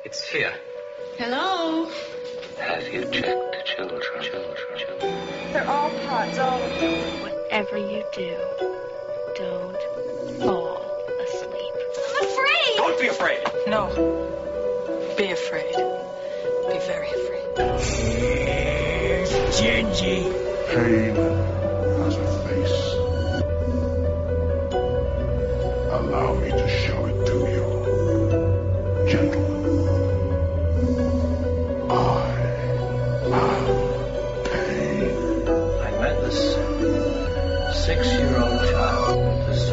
It's here. Hello? Have you checked the children? They're all pots, all of them. Whatever you do, don't fall asleep. I'm afraid! Don't be afraid. No. Be afraid. Be very afraid. Here's Gingy. Pain has a face. Allow me to show it to you. Gentlemen, I am pain. I met this 6-year-old child with this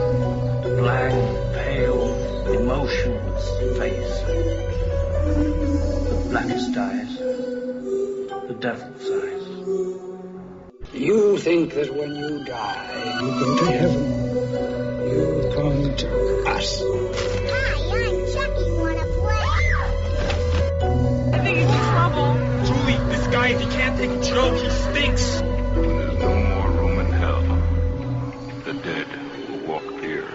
blank, pale, emotionless face. The blackest eyes. The devil's eyes. You think that when you die, you go to heaven. You come to us. Hi, I'm Chucky. Wanna play? I think he's in trouble. Julie, this guy, if he can't take a joke, he stinks. When there's no more room in hell, the dead will walk here.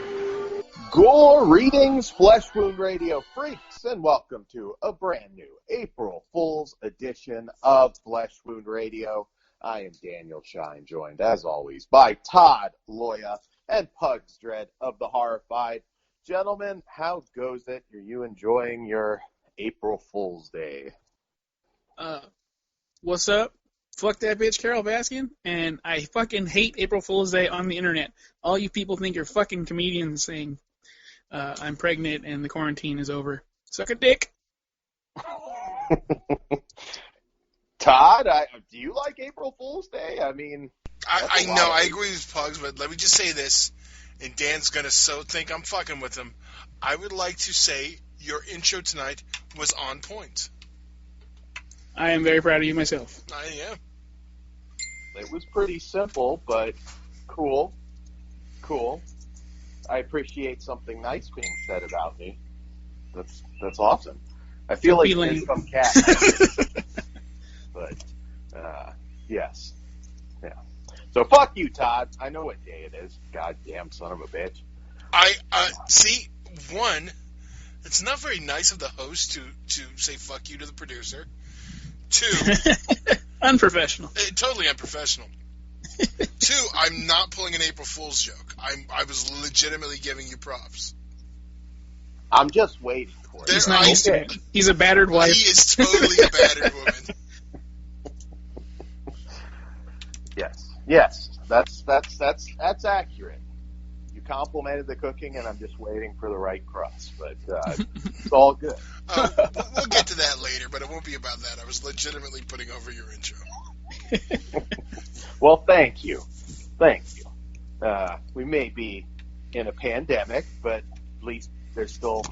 Greetings, Flesh Wound Radio freaks, and welcome to a brand new April Fool's edition of Flesh Wound Radio. I am Daniel Shine, joined as always by Todd Loya and Pugs Dread of the Horrified. Gentlemen, how goes it? Are you enjoying your April Fool's Day? What's up? Fuck that bitch Carol Baskin, and I fucking hate April Fool's Day on the internet. All you people think you're fucking comedians saying I'm pregnant and the quarantine is over. Suck a dick. Todd, do you like April Fool's Day? I mean, I know, I agree with Pugs, but let me just say this, and Dan's going to think I'm fucking with him. I would like to say your intro tonight was on point. I am very proud of you myself. I am. It was pretty simple, but cool. Cool. I appreciate something nice being said about me. That's awesome. I feel like there's some cat. But, yes. Yeah. So, fuck you, Todd. I know what day it is. Goddamn son of a bitch. See, one, it's not very nice of the host to say fuck you to the producer. Two, unprofessional. Totally unprofessional. Two, I'm not pulling an April Fool's joke. I was legitimately giving you props. I'm just waiting for it. He's not used to it. He's a battered wife. He is totally a battered woman. Yes, that's accurate. You complimented the cooking, and I'm just waiting for the right crust. But it's all good. We'll get to that later, but it won't be about that. I was legitimately putting over your intro. Well, thank you. We may be in a pandemic, but at least there's still,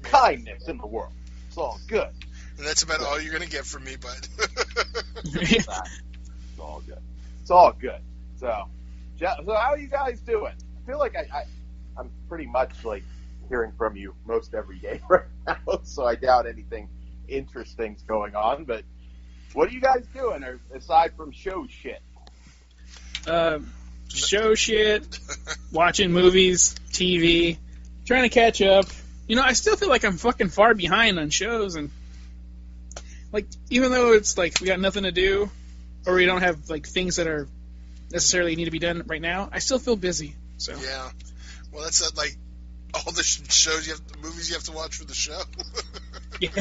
kindness in the world. It's all good. And that's about all you're going to get from me, bud. It's all good. It's all good. So how are you guys doing? I feel like I'm pretty much like hearing from you most every day right now, so I doubt anything interesting's going on. But what are you guys doing aside from show shit? Show shit, watching movies, TV, trying to catch up. I still feel like I'm fucking far behind on shows, and like even though it's like we got nothing to do, or we don't have like things that are necessarily need to be done right now, I still feel busy. So yeah, well that's like all the shows the movies you have to watch for the show. Yeah.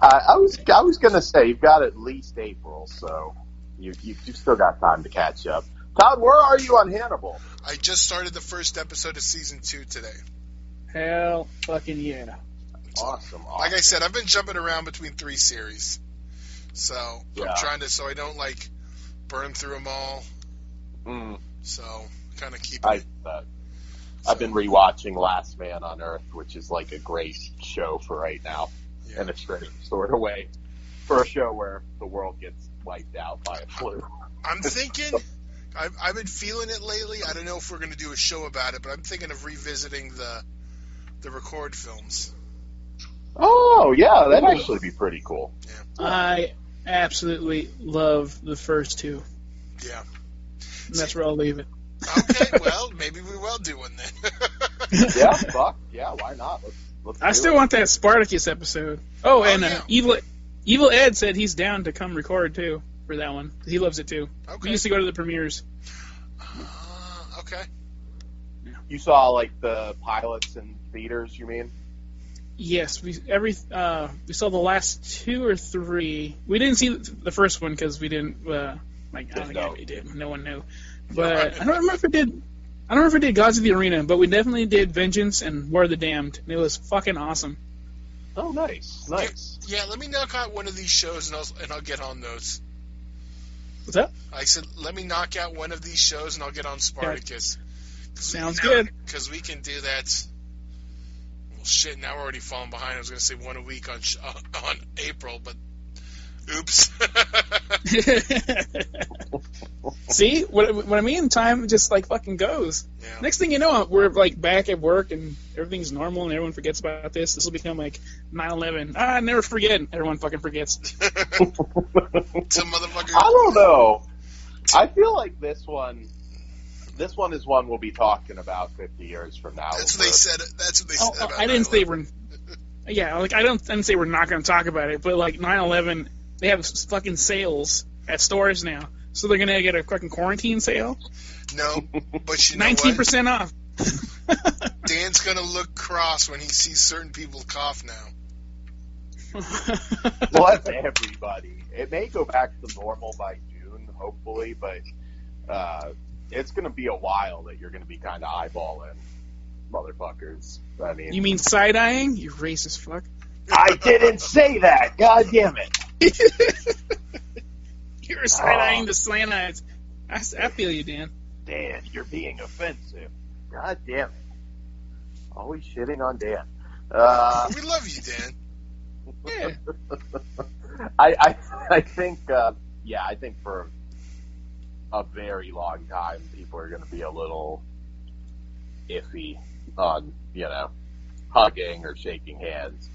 I was gonna say you've got at least April, so you've still got time to catch up. Todd, where are you on Hannibal? I just started the first episode of season 2 today. Hell fucking yeah! Awesome. Like I said, I've been jumping around between 3 series, so yeah. I'm trying to so I don't like burn through them all. Mm. So kind of keep. I've been rewatching Last Man on Earth, which is like a great show for right now, in a strange sort of way, for a show where the world gets wiped out by a flu. I'm thinking. I've been feeling it lately. I don't know if we're going to do a show about it, but I'm thinking of revisiting the record films. Oh, yeah, that'd actually be pretty cool. Yeah. I absolutely love the first 2. Yeah. And that's where I'll leave it. Okay, well, maybe we will do one then. Yeah, fuck. Yeah, why not? I still want that Spartacus episode. Oh, and yeah. Evil Ed said he's down to come record too for that one. He loves it too. Okay. We used to go to the premieres. Okay. You saw like the pilots in theaters, you mean? Yes, we saw the last 2 or 3. We didn't see the first one because we didn't. I don't think anybody did. No one knew. But I don't remember if it did. I don't remember if it did Gods of the Arena, but we definitely did Vengeance and War of the Damned, and it was fucking awesome. Oh, nice. Yeah, let me knock out one of these shows and I'll get on those. What's that? I said, let me knock out one of these shows and I'll get on Spartacus. Sounds good. Because we can do that. Well, shit, now we're already falling behind. I was going to say one a week on April, but oops. See? What I mean? Time just, like, fucking goes. Yeah. Next thing you know, we're, like, back at work and everything's normal and everyone forgets about this. This will become, like, 9/11. Never forget. Everyone fucking forgets. Some motherfucker. I don't know. I feel like this one is one we'll be talking about 50 years from now. That's what they said. That's what they said about I didn't 9/11. say we're... Yeah, like, I didn't say we're not going to talk about it, but, like, 9/11, they have fucking sales at stores now. So they're going to get a fucking quarantine sale? No, but you know 19% off. Dan's going to look cross when he sees certain people cough now. Well, that's everybody. It may go back to normal by June, hopefully, but it's going to be a while that you're going to be kind of eyeballing motherfuckers. I mean, You mean side-eyeing? You racist fuck. I didn't say that. God damn it. You're side-eyeing the slant eyes. I feel you, Dan. Dan, you're being offensive. God damn it. Always shitting on Dan. We love you, Dan. Yeah. I think, I think for a very long time, people are going to be a little iffy on, hugging or shaking hands.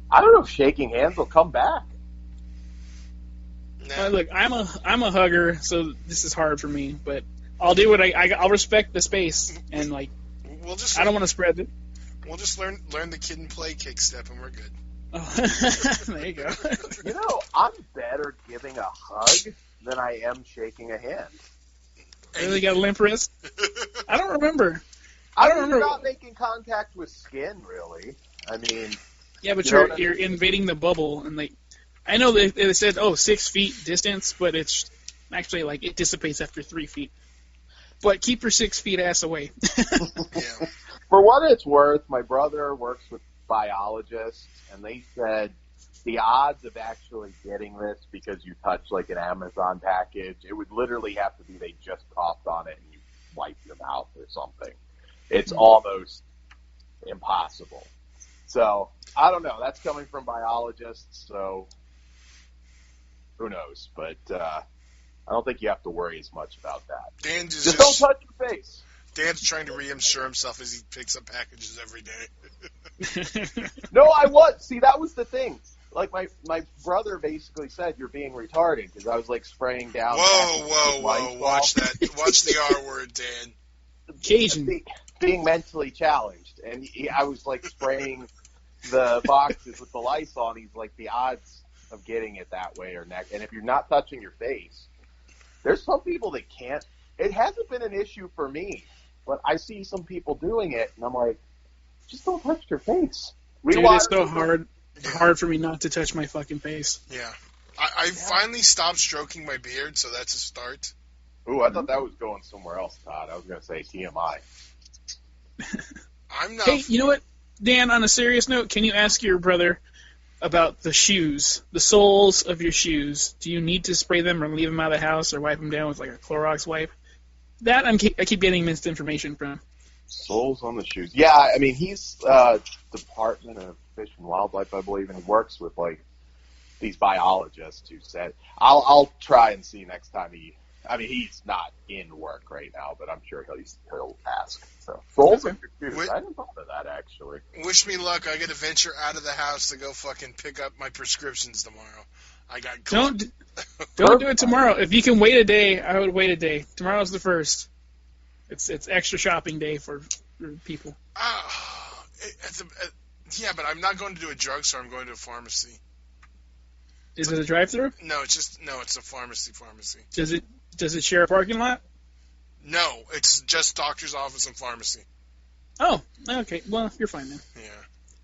I don't know if shaking hands will come back. No. Look, I'm a hugger, so this is hard for me, but I'll do what I'll respect the space, and like, I don't want to spread it. We'll just learn the kid and play kick step, and we're good. Oh, there you go. I'm better giving a hug than I am shaking a hand. Really got a limp wrist? I don't remember. You're not making contact with skin, really. I mean... Yeah, but you're invading the bubble, and like, I know they said 6 feet distance, but it's actually like it dissipates after 3 feet. But keep your 6 feet ass away. Yeah. For what it's worth, my brother works with biologists, and they said the odds of actually getting this because you touch like an Amazon package, it would literally have to be they just coughed on it and you wiped your mouth or something. It's almost impossible. So, I don't know. That's coming from biologists, so who knows. But I don't think you have to worry as much about that. Dan just don't touch your face. Dan's trying to reassure himself as he picks up packages every day. No, I was. See, that was the thing. Like, my brother basically said, you're being retarded, because I was, like, spraying down. Whoa. Watch that. Watch the R word, Dan. Cajun. Being mentally challenged. And I was, like, spraying the boxes with the Lysol, and he's like, the odds of getting it that way are neck. And if you're not touching your face, there's some people that can't. It hasn't been an issue for me, but I see some people doing it, and I'm like, just don't touch your face. Dude, it's so hard for me not to touch my fucking face. Yeah. I finally stopped stroking my beard, so that's a start. Ooh, I thought that was going somewhere else, Todd. I was going to say TMI. I'm not. Hey, you know what? Dan, on a serious note, can you ask your brother about the shoes, the soles of your shoes? Do you need to spray them or leave them out of the house or wipe them down with like a Clorox wipe? That I keep getting missed information from. Soles on the shoes. Yeah, I mean, he's Department of Fish and Wildlife, I believe, and he works with like these biologists who said, I'll try and see next time he's not in work right now, but I'm sure he'll ask. So, soles on your shoes. I didn't thought of that, actually. Wish me luck. I got to venture out of the house to go fucking pick up my prescriptions tomorrow. I got Don't do it tomorrow. If you can wait a day, I would wait a day. Tomorrow's the 1st. It's extra shopping day for people. Yeah, but I'm not going to do a drugstore. I'm going to a pharmacy. Is it a drive-through? No, it's a pharmacy. Does it share a parking lot? No, it's just doctor's office and pharmacy. Oh, okay. Well, you're fine then. Yeah.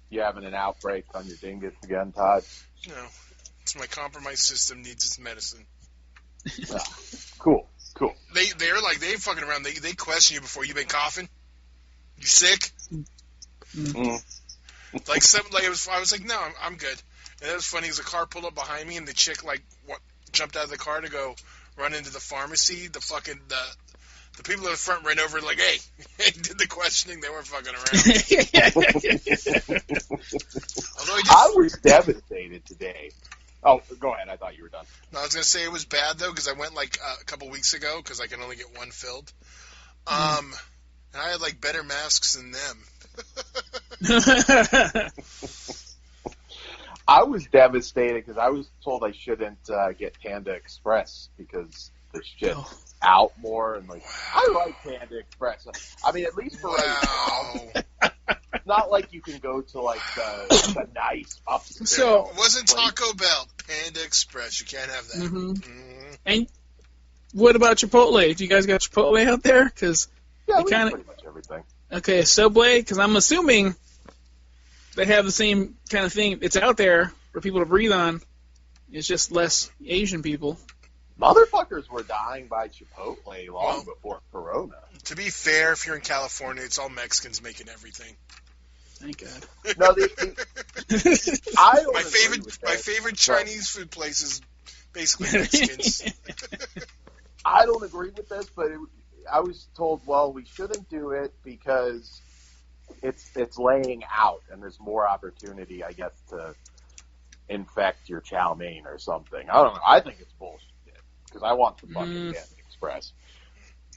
You having an outbreak on your dingus again, Todd? No. It's my compromised system needs its medicine. Cool. They're like, they ain't fucking around. They question you before. You been coughing? You sick? Mm. I was like, no, I'm good. And it was funny. Because a car pulled up behind me, and the chick jumped out of the car to go run into the pharmacy. The people in the front ran over like, hey, and did the questioning. They weren't fucking around. I was devastated today. Oh, go ahead. I thought you were done. No, I was going to say it was bad, though, because I went a couple weeks ago because I can only get one filled. And I had better masks than them. I was devastated because I was told I shouldn't get Panda Express because the shit's out more. And I like Panda Express. I mean, at least for right now. It's not like you can go to the nice upscale. So it wasn't Taco Bell, Panda Express. You can't have that. Mm-hmm. Mm-hmm. And what about Chipotle? Do you guys got Chipotle out there? Because we have pretty much everything. Okay, Subway. Because I'm assuming they have the same kind of thing. It's out there for people to breathe on. It's just less Asian people. Motherfuckers were dying by Chipotle long before Corona. To be fair, if you're in California, it's all Mexicans making everything. Thank God. No, I don't my favorite Chinese food place is basically Mexicans. I don't agree with this, but I was told, well, we shouldn't do it because it's laying out, and there's more opportunity, I guess, to infect your chow mein or something. I don't know. I think it's bullshit because I want the fucking Panda Express.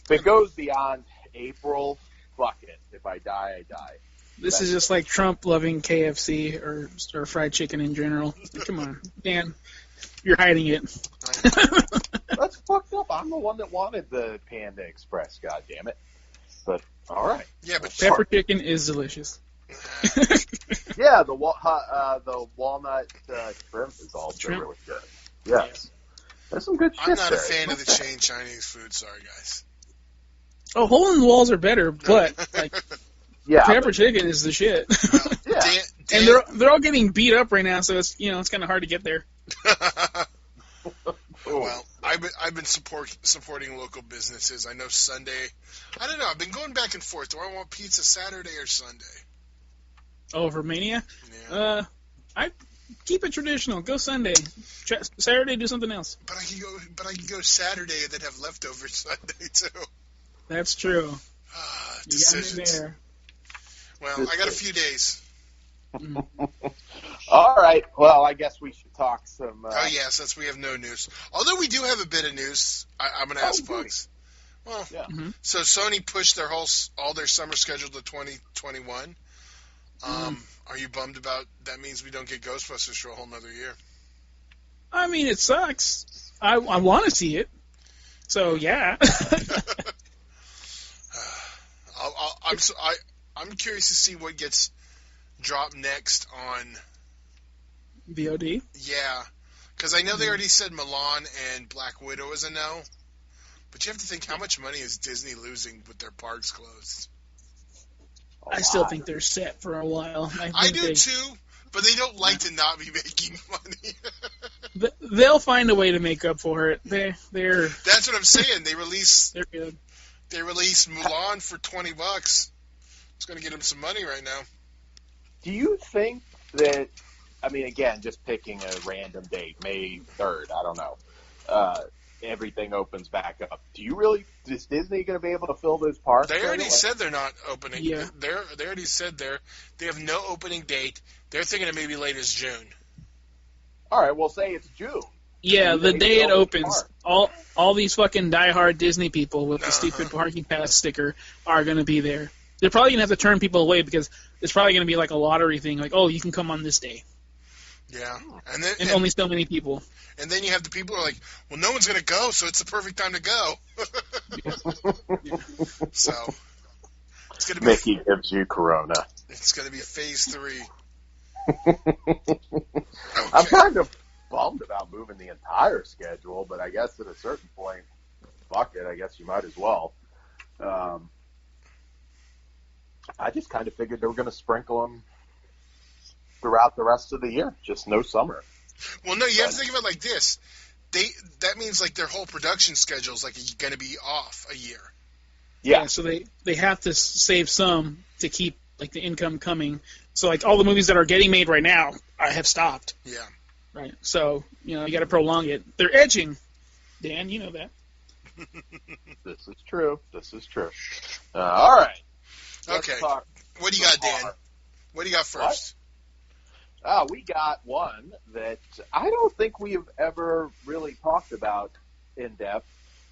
If it goes beyond April, fuck it. If I die, I die. This is just like Trump loving KFC or fried chicken in general. Come on, Dan, you're hiding it. That's fucked up. I'm the one that wanted the Panda Express. God damn it! But all right. Yeah, but pepper chicken is delicious. Yeah, the walnut shrimp is also really good. Yes, there's some good shit. I'm not there. a fan of the chain Chinese food. Sorry, guys. Oh, hole in the walls are better, but pepper chicken is the shit. And they're all getting beat up right now, so it's it's kind of hard to get there. Well, I've been supporting local businesses. I know Sunday. I don't know. I've been going back and forth. Do I want pizza Saturday or Sunday? Oh, for Mania? Yeah. I keep it traditional. Go Sunday. Saturday, do something else. But I can go Saturday and then have leftovers Sunday too. That's true. Decisions. There. Well, I got a few days. All right. Well, I guess we should talk some. Oh yes, since we have no news. Although we do have a bit of news, I'm going to ask Bugs. Well, so Sony pushed all their summer schedule to 2021. Are you bummed about that? Means we don't get Ghostbusters for a whole nother year. I mean, it sucks. I want to see it. So yeah. I'm curious to see what gets dropped next on VOD. Yeah, because I know they already said Milan and Black Widow is a no, but you have to think how much money is Disney losing with their parks closed. I still think they're set for a while. I do too, but they don't like to not be making money. They'll find a way to make up for it. They're. That's what I'm saying. They're good. They released Mulan for $20. It's going to get them some money right now. Do you think that? I mean, again, just picking a random date, May 3rd. I don't know. Everything opens back up. Is Disney going to be able to fill those parks? They already said they're not opening. Yeah. They already said they have no opening date. They're thinking it may be late as June. All right, well, say it's June. Yeah, the day it opens, all these fucking diehard Disney people with the stupid parking pass sticker are going to be there. They're probably going to have to turn people away because it's probably going to be like a lottery thing, like, oh, you can come on this day. Yeah, and only so many people. And then you have the people who are like, well, no one's going to go, so it's the perfect time to go. So it's going to be Mickey gives you Corona. It's going to be phase 3. I'm kind of bummed about moving the entire schedule, but I guess at a certain point, fuck it, I guess you might as well. I just kind of figured they were going to sprinkle them throughout the rest of the year, just no summer. Well, no, you have to think of it like this. That means like their whole production schedule is like going to be off a year. Yeah, so they have to save some to keep like the income coming. So like all the movies that are getting made right now have stopped. Yeah. Right. So, you got to prolong it. They're edging. Dan, you know that. This is true. All right. Okay. What do you got, Dan? What do you got first? We got one that I don't think we have ever really talked about in depth,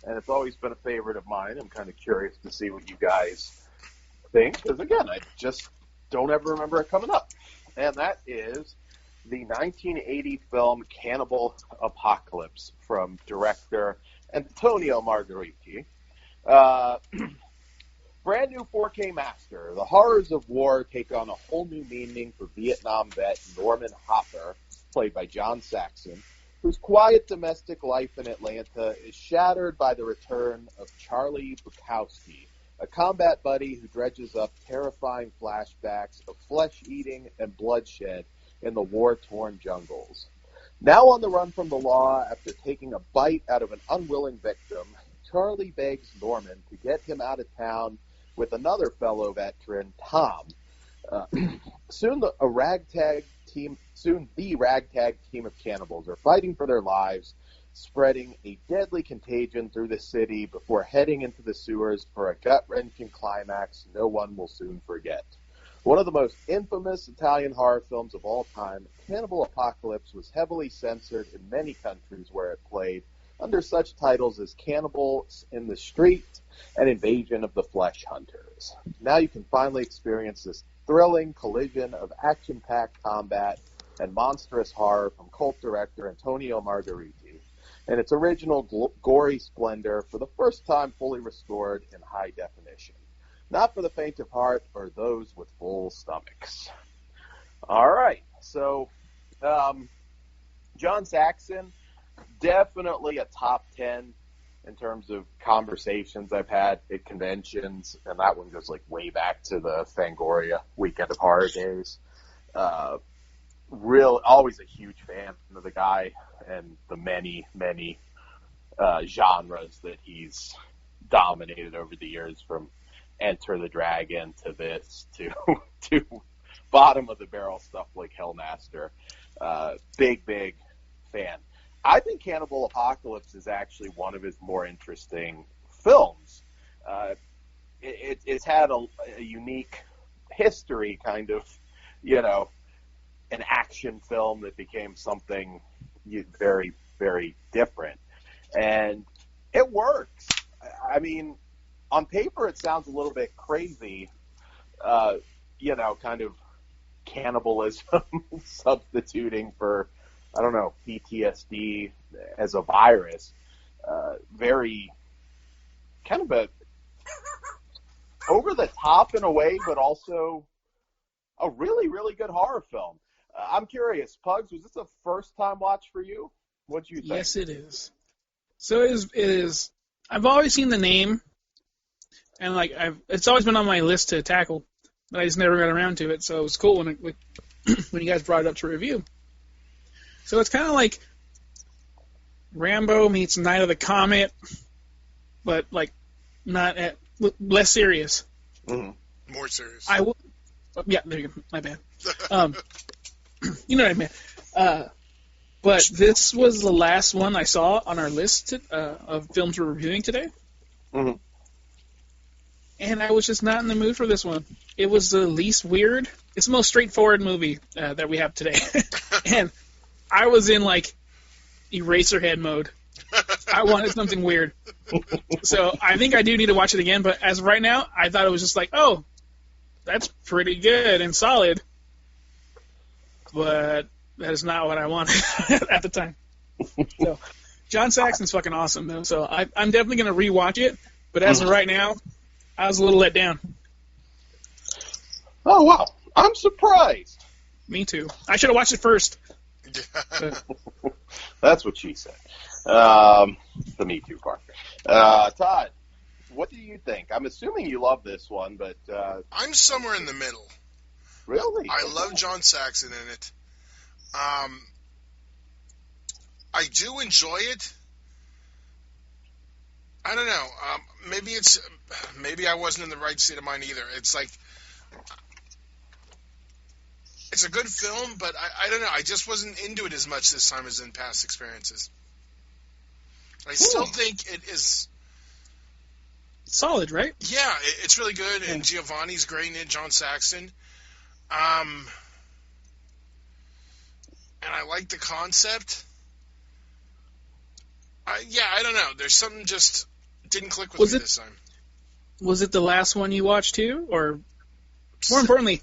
and it's always been a favorite of mine. I'm kind of curious to see what you guys think, because again, I just don't ever remember it coming up. And that is the 1980 film Cannibal Apocalypse from director Antonio Margheriti. Brand new 4K master. The horrors of war take on a whole new meaning for Vietnam vet Norman Hopper, played by John Saxon, whose quiet domestic life in Atlanta is shattered by the return of Charlie Bukowski, a combat buddy who dredges up terrifying flashbacks of flesh-eating and bloodshed in the war-torn jungles. Now on the run from the law after taking a bite out of an unwilling victim, Charlie begs Norman to get him out of town with another fellow veteran, Tom. Soon the ragtag team of cannibals are fighting for their lives, spreading a deadly contagion through the city before heading into the sewers for a gut-wrenching climax no one will soon forget. One of the most infamous Italian horror films of all time, Cannibal Apocalypse was heavily censored in many countries where it played, under such titles as Cannibals in the Street and Invasion of the Flesh Hunters. Now you can finally experience this thrilling collision of action-packed combat and monstrous horror from cult director Antonio Margheriti, and its original gory splendor for the first time fully restored in high definition. Not for the faint of heart or those with full stomachs. All right, so John Saxon, definitely a top 10 in terms of conversations I've had at conventions, and that one goes like way back to the Fangoria Weekend of Horror days. Always a huge fan of the guy and the many genres that he's dominated over the years, from Enter the Dragon to this to bottom of the barrel stuff like Hellmaster. Big fan. I think Cannibal Apocalypse is actually one of his more interesting films. It's had a unique history, kind of, an action film that became something very, very different. And it works. I mean, on paper it sounds a little bit crazy, kind of cannibalism substituting for, I don't know, PTSD as a virus. Very kind of a over the top in a way, but also a really, really good horror film. I'm curious, Pugs, was this a first time watch for you? What do you think? Yes, it is. So it is. I've always seen the name, and it's always been on my list to tackle, but I just never got around to it. So it was cool when when you guys brought it up to review. So it's kind of like Rambo meets Night of the Comet, but less serious. Mm-hmm. More serious. Yeah, there you go. My bad. You know what I meant. But this was the last one I saw on our list of films we're reviewing today. Mm-hmm. And I was just not in the mood for this one. It was the least weird. It's the most straightforward movie that we have today. And I was in, Eraserhead mode. I wanted something weird. So I think I do need to watch it again, but as of right now, I thought it was just oh, that's pretty good and solid. But that is not what I wanted at the time. So John Saxon's fucking awesome, though. So I'm definitely going to rewatch it, but as of right now, I was a little let down. Oh, wow. I'm surprised. Me too. I should have watched it first. That's what she said. The Me Too part. Todd, what do you think? I'm assuming you love this one, but... I'm somewhere in the middle. Really? I love John Saxon in it. I do enjoy it. I don't know. Maybe I wasn't in the right state of mind either. It's like... It's a good film, but I don't know. I just wasn't into it as much this time as in past experiences. I still think it is... Solid, right? Yeah, it's really good, and Giovanni's great in it, John Saxon. And I like the concept. I don't know. There's something just didn't click with me this time. Was it the last one you watched too? Or, more importantly,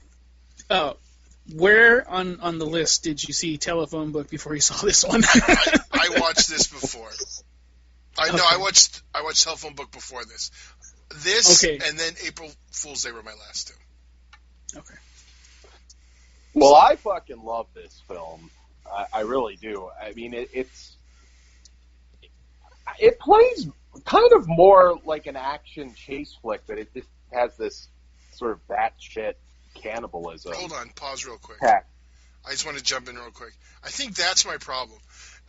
where on the list did you see Telephone Book before you saw this one? I watched this before. I watched Telephone Book before this. And then April Fool's Day were my last two. Okay. Well, I fucking love this film. I really do. I mean, it plays kind of more like an action chase flick, but it just has this sort of batshit cannibalism. Hold on, pause real quick. Heck. I just want to jump in real quick. I think that's my problem.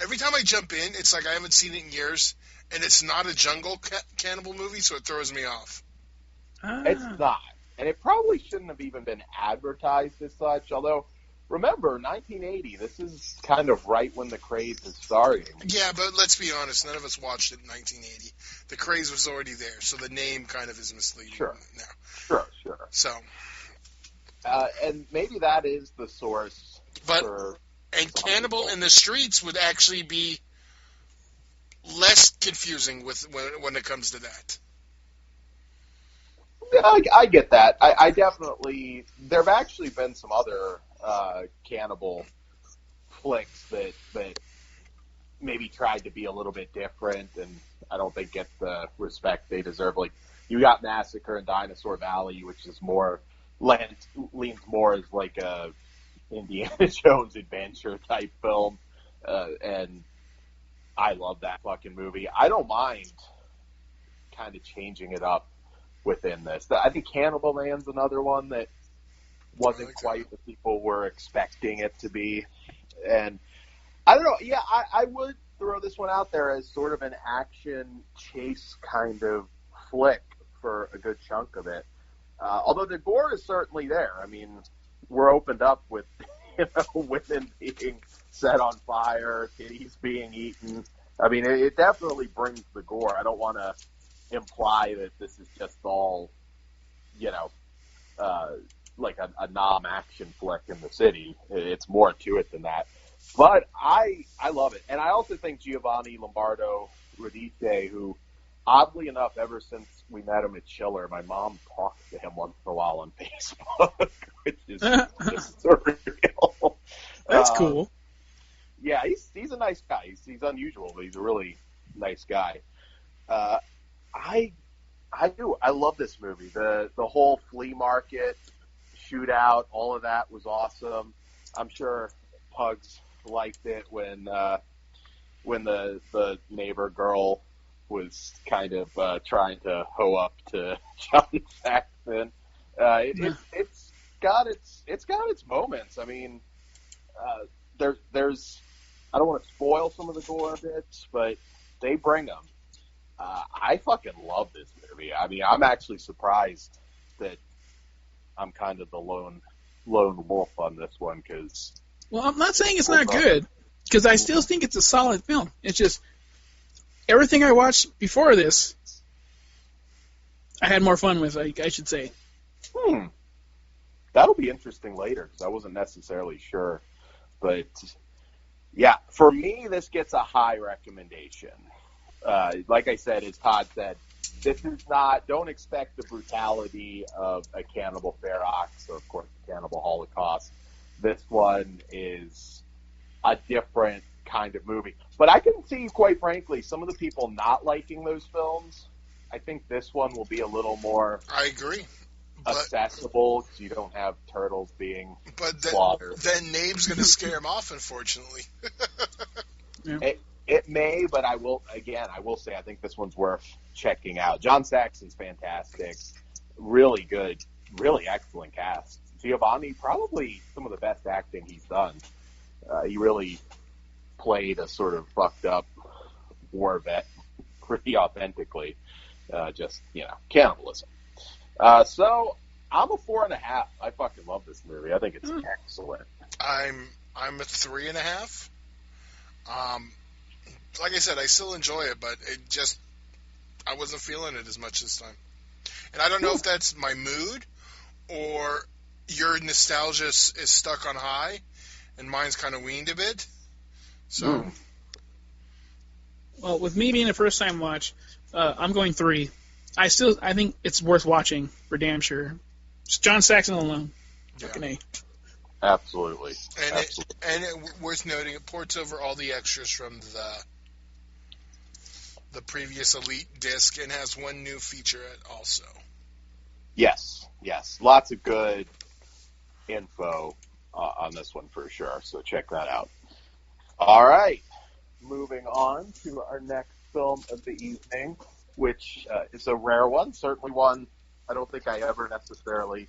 Every time I jump in, it's like I haven't seen it in years, and it's not a jungle cannibal movie, so it throws me off. It's not. And it probably shouldn't have even been advertised as such, although, remember, 1980, this is kind of right when the craze is starting. Yeah, but let's be honest, none of us watched it in 1980. The craze was already there, so the name kind of is misleading now. Sure. So... and maybe that is the source And Cannibal in the Streets would actually be less confusing when it comes to that. Yeah, I get that. I definitely... There have actually been some other cannibal flicks that maybe tried to be a little bit different, and I don't think get the respect they deserve. Like, you got Massacre in Dinosaur Valley, which is more... leans more as like a Indiana Jones adventure type film, and I love that fucking movie. I don't mind kind of changing it up within this. I think Cannibal Man's another one that wasn't quite what people were expecting it to be, and I don't know. Yeah, I would throw this one out there as sort of an action chase kind of flick for a good chunk of it. Although the gore is certainly there. I mean, we're opened up with, women being set on fire, kitties being eaten. I mean, it definitely brings the gore. I don't want to imply that this is just all, like a non-action flick in the city. It's more to it than that. But I love it. And I also think Giovanni Lombardo Radice, who... Oddly enough, ever since we met him at Chiller, my mom talks to him once in a while on Facebook, which is just surreal. That's cool. Yeah, he's a nice guy. He's unusual, but he's a really nice guy. I do. I love this movie. The whole flea market shootout, all of that was awesome. I'm sure Pugs liked it when the neighbor girl was kind of trying to hoe up to John Saxon. It's got its moments. I mean, there's I don't want to spoil some of the gore bits, but they bring them. I fucking love this movie. I mean, I'm actually surprised that I'm kind of the lone wolf on this one because. Well, I'm not saying it's not good because I still think it's a solid film. It's just. Everything I watched before this, I had more fun with, I should say. That'll be interesting later, because I wasn't necessarily sure. But, yeah, for me, this gets a high recommendation. Like I said, as Todd said, this is not, don't expect the brutality of a Cannibal Ferox or, of course, the Cannibal Holocaust. This one is a different kind of movie. But I can see, quite frankly, some of the people not liking those films. I think this one will be a little more... I agree. accessible, so you don't have turtles being But slaughtered. then Nabe's going to scare him off, unfortunately. Yeah. It may, but I will say I think this one's worth checking out. John Saxon's fantastic, really good, really excellent cast. Giovanni, probably some of the best acting he's done. He really played a sort of fucked up war vet pretty authentically. Just, cannibalism. So I'm a 4.5. I fucking love this movie. I think it's excellent. I'm a 3.5. Like I said, I still enjoy it, but I wasn't feeling it as much this time. And I don't know if that's my mood or your nostalgia is stuck on high and mine's kind of weaned a bit. So. Well, with me being a first time watch, I'm going 3. I think it's worth watching for damn sure. Just John Saxon alone. Fucking A. Absolutely. And worth noting, it ports over all the extras from the previous Elite disc and has one new featurette also. Yes. Lots of good info on this one for sure, so check that out. All right. Moving on to our next film of the evening, which is a rare one, certainly one I don't think I ever necessarily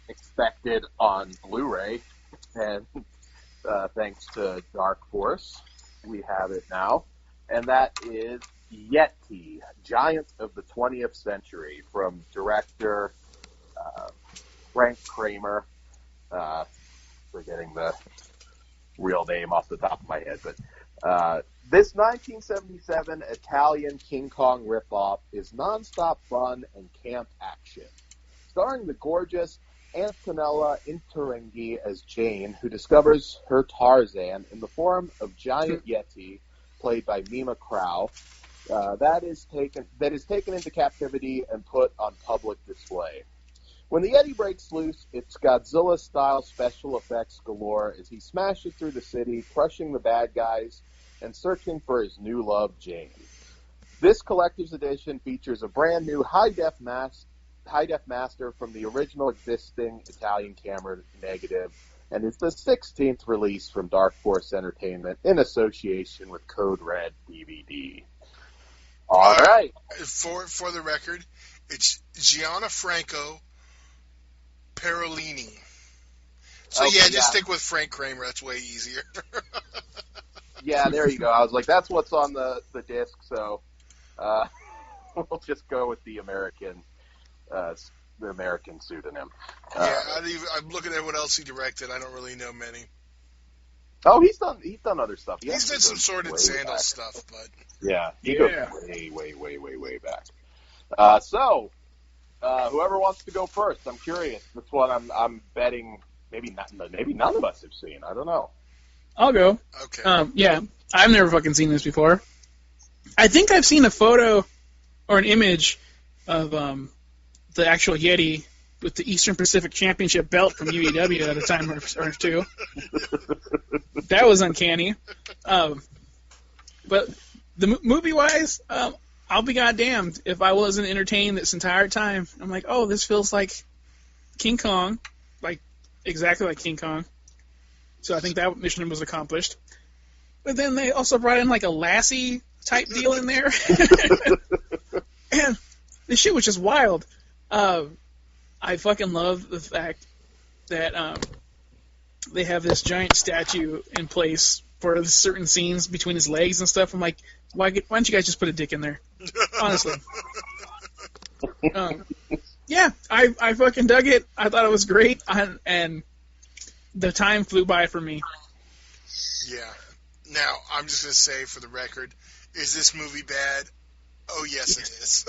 expected on Blu-ray, and thanks to Dark Horse, we have it now, and that is Yeti, Giant of the 20th Century, from director Frank Kramer, forgetting the real name off the top of my head, but this 1977 Italian King Kong ripoff is nonstop fun and camp action. Starring the gorgeous Antonella Interinghi as Jane, who discovers her Tarzan in the form of giant Yeti, played by Mima Crow, that is taken into captivity and put on public display. When the Yeti breaks loose, it's Godzilla-style special effects galore as he smashes through the city, crushing the bad guys and searching for his new love, Jane. This collector's edition features a brand new high-def master from the original existing Italian camera negative and is the 16th release from Dark Horse Entertainment in association with Code Red DVD. All right. For the record, it's Gianfranco Parolini. So just stick with Frank Kramer. That's way easier. Yeah, there you go. I was like, that's what's on the disc, so we'll just go with the American pseudonym. I'm looking at what else he directed. I don't really know many. Oh, he's done other stuff. He's done some Sordid Sandal stuff, but yeah, he goes way back. So whoever wants to go first, I'm curious. This one I'm betting maybe none of us have seen. I don't know. I'll go. Okay. Yeah, I've never fucking seen this before. I think I've seen a photo or an image of the actual Yeti with the Eastern Pacific Championship belt from UEW at a time or two. That was uncanny. But the movie-wise, I'll be goddamned if I wasn't entertained this entire time. I'm like, oh, this feels like King Kong, like exactly like King Kong. So I think that mission was accomplished. But then they also brought in like a Lassie type deal in there. And this shit was just wild. I fucking love the fact that they have this giant statue in place for certain scenes between his legs and stuff. I'm like, why don't you guys just put a dick in there? Honestly. Yeah, I fucking dug it. I thought it was great, and the time flew by for me. Yeah. Now, I'm just going to say for the record, is this movie bad? Oh, yes, it is.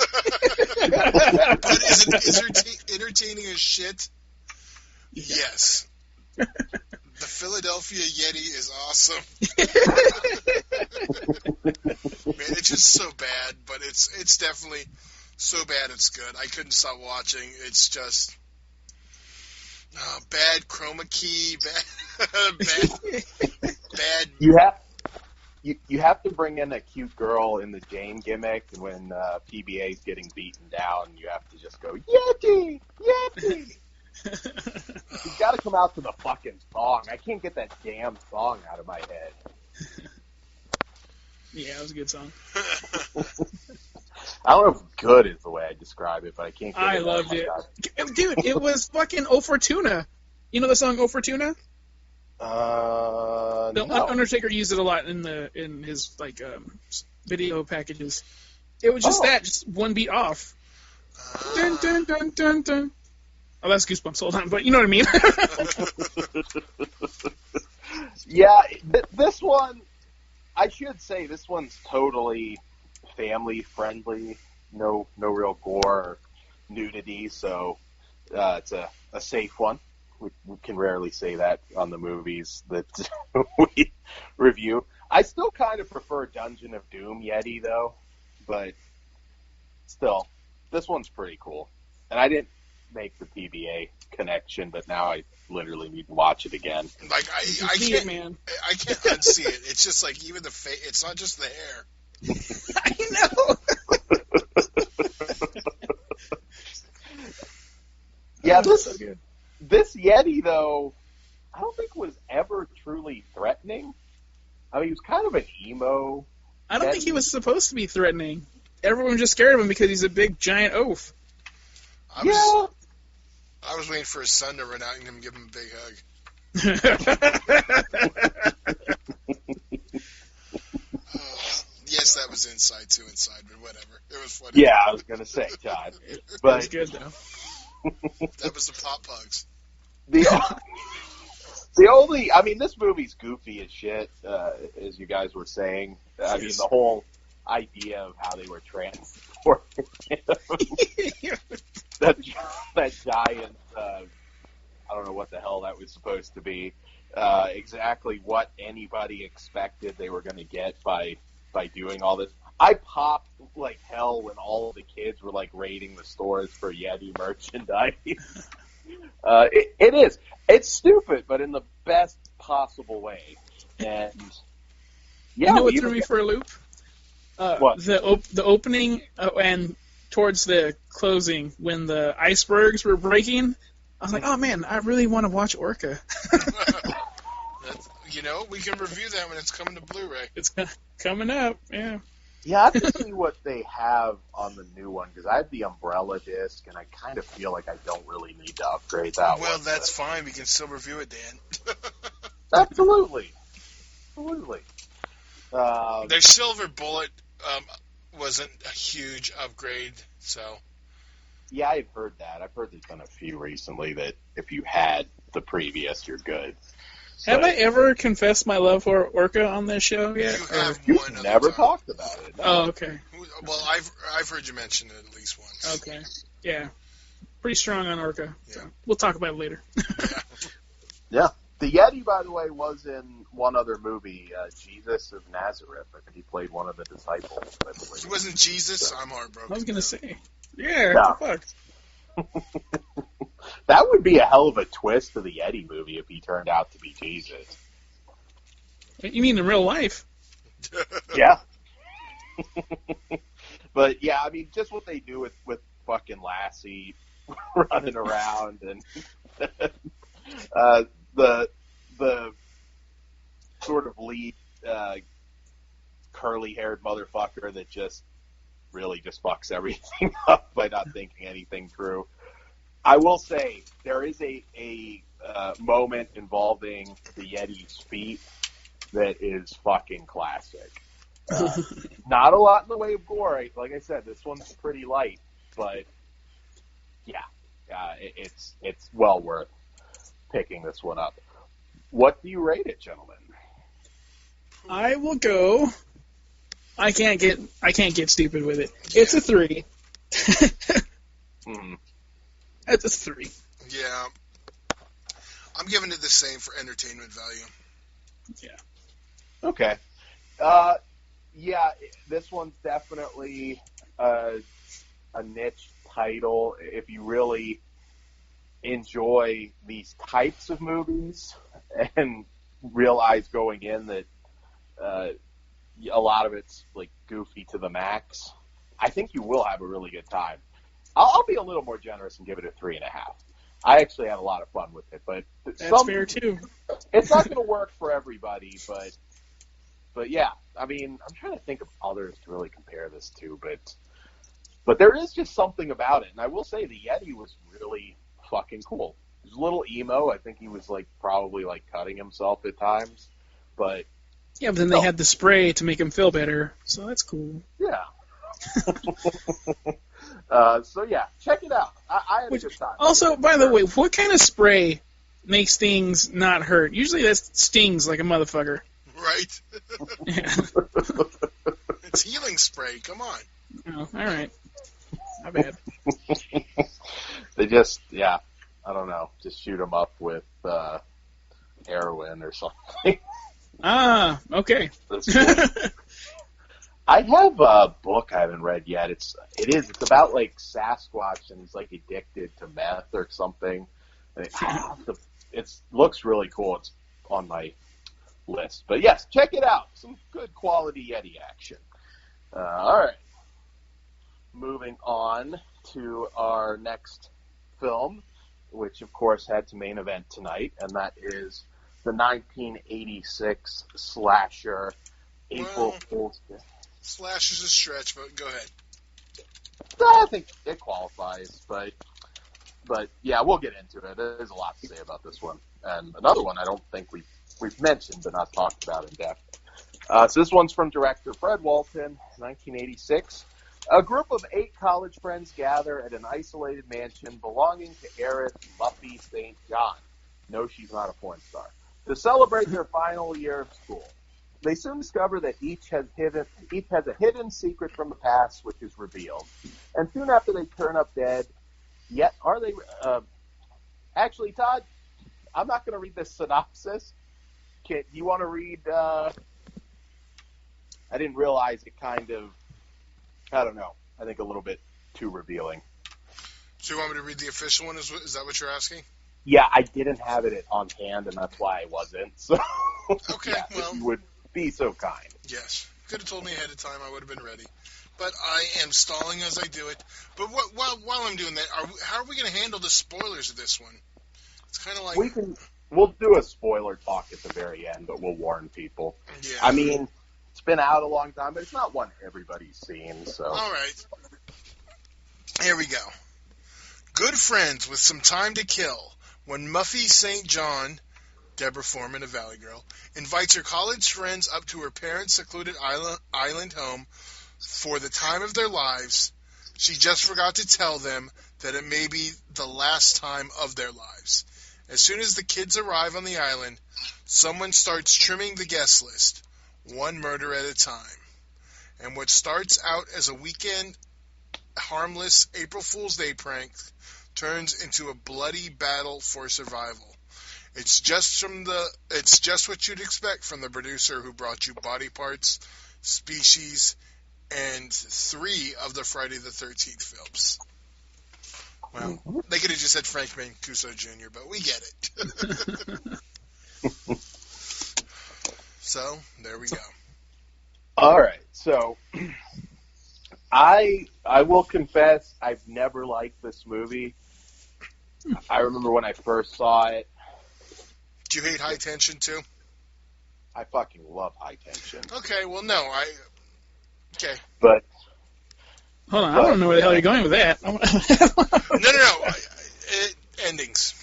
But is it entertaining as shit? Yes. The Philadelphia Yeti is awesome. Man, it's just so bad, but it's definitely so bad it's good. I couldn't stop watching. It's just bad chroma key, bad. You have to bring in a cute girl in the Jane gimmick, and when PBA's getting beaten down, you have to just go Yeti, Yeti. He's got to come out to the fucking song. I can't get that damn song out of my head. Yeah, it was a good song. I don't know if good is the way I describe it, but I can't get it. I loved it. Dude, it was fucking O Fortuna. You know the song O Fortuna? No. Undertaker used it a lot in his like video packages. It was just that, just one beat off. Dun, dun, dun, dun, dun. Oh, that's Goosebumps. Hold on, but you know what I mean. Yeah, this one, I should say, this one's totally family friendly. No real gore or nudity, so it's a safe one. We can rarely say that on the movies that we review. I still kind of prefer Dungeon of Doom Yeti, though, but still, this one's pretty cool. And I didn't make the PBA connection, but now I literally need to watch it again. Like I can't, man. I can't unsee it. It's just like even the face. It's not just the hair. I know. Yeah, this Yeti, though, I don't think was ever truly threatening. I mean, he was kind of an emo. I don't think he was supposed to be threatening. Everyone was just scared of him because he's a big, giant oaf. I was waiting for his son to run out and him give him a big hug. Yes, that was inside, but whatever. It was funny. Yeah, I was going to say, Todd. But it was good, though. That was the Pop Pugs. The only, I mean, this movie's goofy as shit, as you guys were saying. I mean, the whole idea of how they were transporting that giant, I don't know what the hell that was supposed to be, exactly what anybody expected they were going to get by doing all this. I popped like hell when all of the kids were like raiding the stores for Yeti merchandise. It is. It's stupid, but in the best possible way. And yeah, you know what threw me for a loop? What? The opening and towards the closing when the icebergs were breaking. I was like, oh man, I really want to watch Orca. We can review that when it's coming to Blu-ray. It's coming up, yeah. Yeah, I have to see what they have on the new one, because I have the Umbrella disc, and I kind of feel like I don't really need to upgrade that one. Well, that's fine. We can still review it, Dan. Absolutely. Their Silver Bullet wasn't a huge upgrade, so... Yeah, I've heard that. I've heard there's been a few recently that if you had the previous, you're good. Have I ever confessed my love for Orca on this show yet? You've never talked about it. No. Oh, okay. Well, I've heard you mention it at least once. Okay. Yeah. Pretty strong on Orca. Yeah. So we'll talk about it later. Yeah. The Yeti, by the way, was in one other movie, Jesus of Nazareth. I think he played one of the disciples. He wasn't Jesus? So. I'm heartbroken. I was going to say. Yeah, what the fuck? That would be a hell of a twist to the Yeti movie if he turned out to be Jesus. You mean in real life? Yeah. But yeah, I mean, just what they do with fucking Lassie running around and the sort of lead curly-haired motherfucker that just really just fucks everything up by not thinking anything through. I will say there is a moment involving the Yeti's feet that is fucking classic. Not a lot in the way of gore. Like I said, this one's pretty light, but yeah, it's well worth picking this one up. What do you rate it, gentlemen? I will go. I can't get stupid with it. It's a 3. It's a 3. Yeah. I'm giving it the same for entertainment value. Yeah. Okay. Yeah, this one's definitely a niche title. If you really enjoy these types of movies and realize going in that a lot of it's like goofy to the max, I think you will have a really good time. I'll be a little more generous and give it a 3.5. I actually had a lot of fun with it, but That's fair too. It's not going to work for everybody, but yeah, I mean, I'm trying to think of others to really compare this to, but there is just something about it, and I will say the Yeti was really fucking cool. He was a little emo. I think he was probably cutting himself at times, but yeah, but then they had the spray to make him feel better, so that's cool. Yeah. So yeah, check it out. I had a good time. Also, by the way, what kind of spray makes things not hurt? Usually that stings like a motherfucker. Right. Yeah. It's healing spray. Come on. Oh, all right. Not bad. They just, I don't know, just shoot them up with heroin or something. Ah, okay. I have a book I haven't read yet. It's about Sasquatch, and he's addicted to meth or something. It looks really cool. It's on my list. But yes, check it out. Some good quality Yeti action. All right. Moving on to our next film, which of course had to main event tonight, and that is the 1986 slasher April Fool's Day. Slash is a stretch, but go ahead. I think it qualifies, but yeah, we'll get into it. There's a lot to say about this one, and another one I don't think we've mentioned but not talked about in depth. So this one's from director Fred Walton, 1986. A group of 8 college friends gather at an isolated mansion belonging to heiress Muffy St. John. No, she's not a porn star. To celebrate their final year of school. They soon discover that each has a hidden secret from the past, which is revealed. And soon after they turn up dead, yet are they... actually, Todd, I'm not going to read this synopsis. Do you want to read... I didn't realize it kind of... I don't know. I think a little bit too revealing. So you want me to read the official one? Is that what you're asking? Yeah, I didn't have it on hand, and that's why I wasn't. So, okay, yeah, well... if you would be so kind. Yes. Could have told me ahead of time. I would have been ready. But I am stalling as I do it. But while I'm doing that, how are we going to handle the spoilers of this one? It's kind of like... We'll do a spoiler talk at the very end, but we'll warn people. Yeah. I mean, it's been out a long time, but it's not one everybody's seen, so... All right. Here we go. Good friends with some time to kill when Muffy St. John, Deborah Foreman, a Valley girl, invites her college friends up to her parents' secluded island home for the time of their lives. She just forgot to tell them that it may be the last time of their lives. As soon as the kids arrive on the island, someone starts trimming the guest list, one murder at a time. And what starts out as a weekend harmless April Fool's Day prank turns into a bloody battle for survival. It's just what you'd expect from the producer who brought you Body Parts, Species, and 3 of the Friday the 13th films. Well, they could have just said Frank Mancuso Jr., but we get it. So, there we go. All right, so I will confess I've never liked this movie. I remember when I first saw it. Do you hate High Tension too? I fucking love High Tension. Okay, well, no, okay. But hold on, I don't know where the hell you're going with that. No. Endings.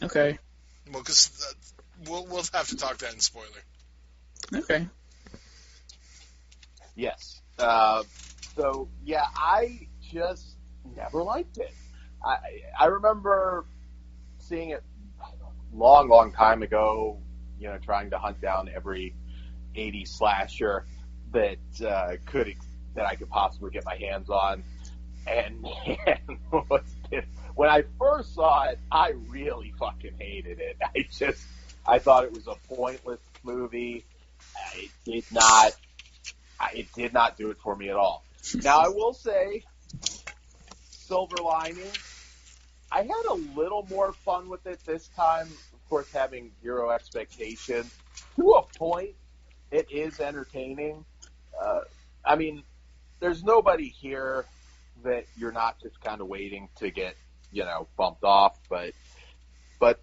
Okay. Well, because we'll have to talk that in spoiler. Okay. Yes. So yeah, I just never liked it. I remember seeing it long time ago, trying to hunt down every 80s slasher that I could possibly get my hands on. And man, when I first saw it, I really fucking hated it. I thought it was a pointless movie. It did not do it for me at all. Now, I will say, silver lining, I had a little more fun with it this time, of course, having zero expectation. To a point, it is entertaining. I mean, there's nobody here that you're not just kind of waiting to get, bumped off, but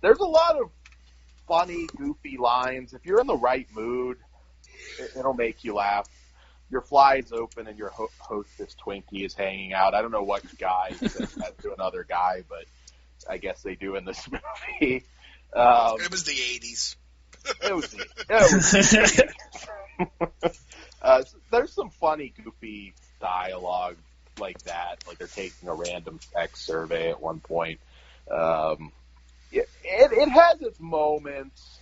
there's a lot of funny, goofy lines. If you're in the right mood, it'll make you laugh. Your fly is open and your hostess Twinkie is hanging out. I don't know what guy says that to another guy, but I guess they do in this movie. It was the 80s. It was the 80s. There's some funny, goofy dialogue like that. Like they're taking a random sex survey at one point. It has its moments